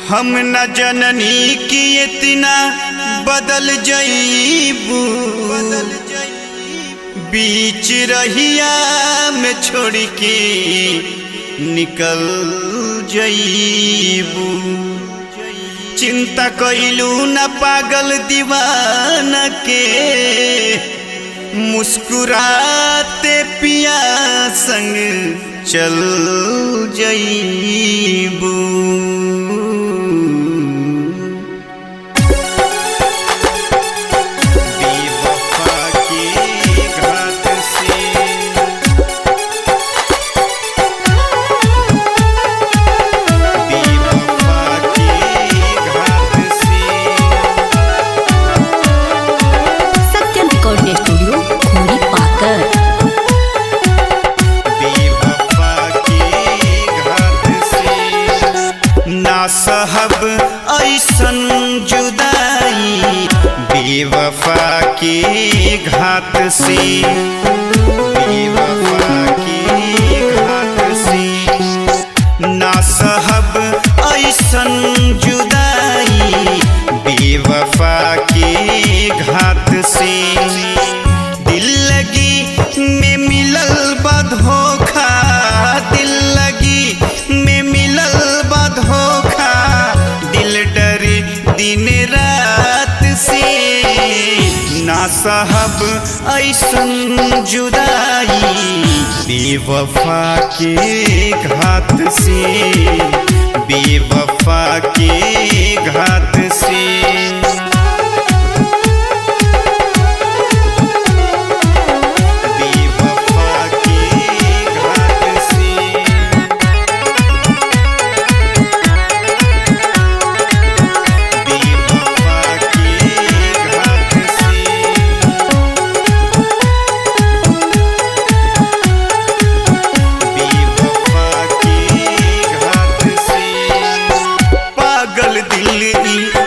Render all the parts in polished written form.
हम न जननी की इतना बदल जाइबू, बीच रहिया में छोड़ के निकल जाइबू। चिंता कइलू न पागल दीवाना के, मुस्कुराते पिया संग चल जाइबू। साहब ऐसन जुदाई बेवफा के घात से, बेवफा के घात से। ना साहब ऐसन जुदाई बेवफा के घात से। दिल लगी में मिलल बा धोखा, दिल लगी में मिलल बा धोखा। दिन रात से ना साहब ऐसन जुदाई बेवफा के घात से, बेवफा के घात से।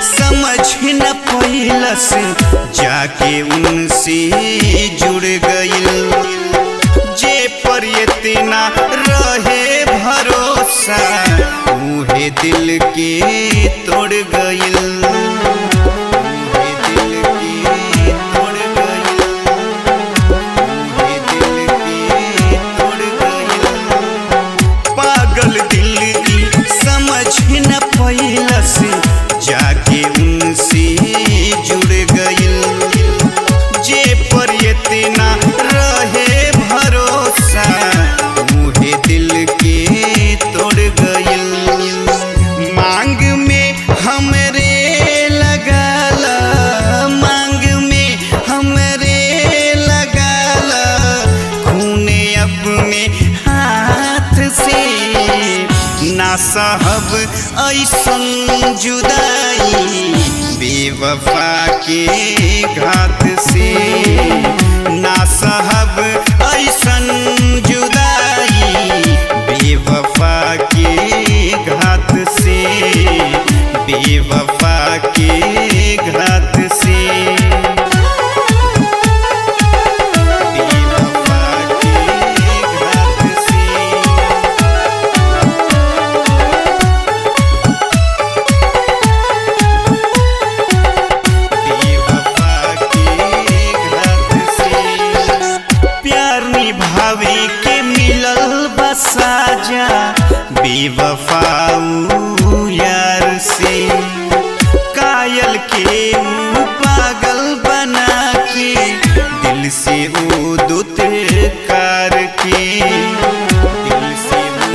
समझ न पैलस जाके उनसे जुड़ गइल, जे पर इतना रहे भरोसा मुहे दिल के तोड़ गइल, मुहे दिल के तोड़ गइल, मुहे दिल के तोड़ गइल। पागल दिल की समझ न पैलस जाके उनसे जुड़ गइल, जे पर इतना रहे भरोसा मुहे दिल के तोड़ गइल। मांग में हमरे लगाला, मांग में हमरे लगाला, खूने अपने हाथ से। ना साहब ऐसन जुदाई बेवफा के घात से, ना साहब ऐसन जुदाई बेवफा के घात से, बेवफा के घात से। भावे के मिलल बसाजा बेवफाऊ यार से। कायल के पागल बना के दिल से वो दुत्कार के, दिल से वो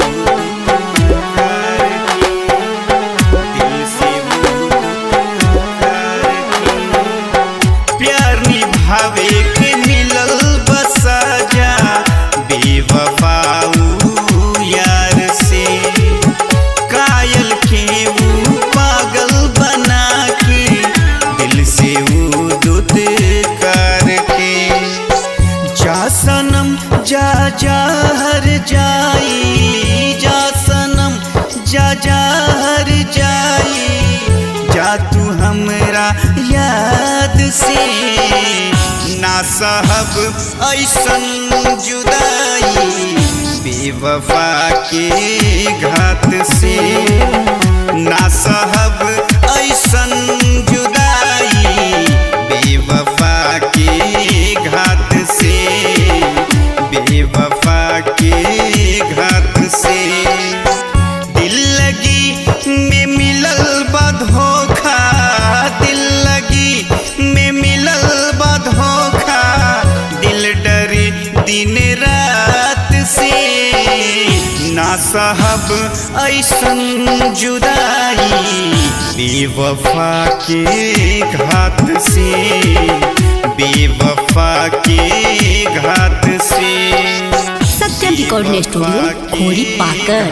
दुत्कार के, दिल से वो दुत्कार के। प्यार निभावे के मिलल बसाजा बेवफाऊ यार से। कायल के वो पागल बना के दिल से वो दुत्कार के। जा सनम जा जा हर जाई, जा सनम जा जा हर जाई, जा तू हमरा याद से। ना साहब ऐसन जुदाई बेवफा के घात से, ना साहब ऐसन जुदाई बेवफा के घात से, बेवफा के घात से। सत्यम रिकॉर्डिंग स्टूडियो खोरी पाकर।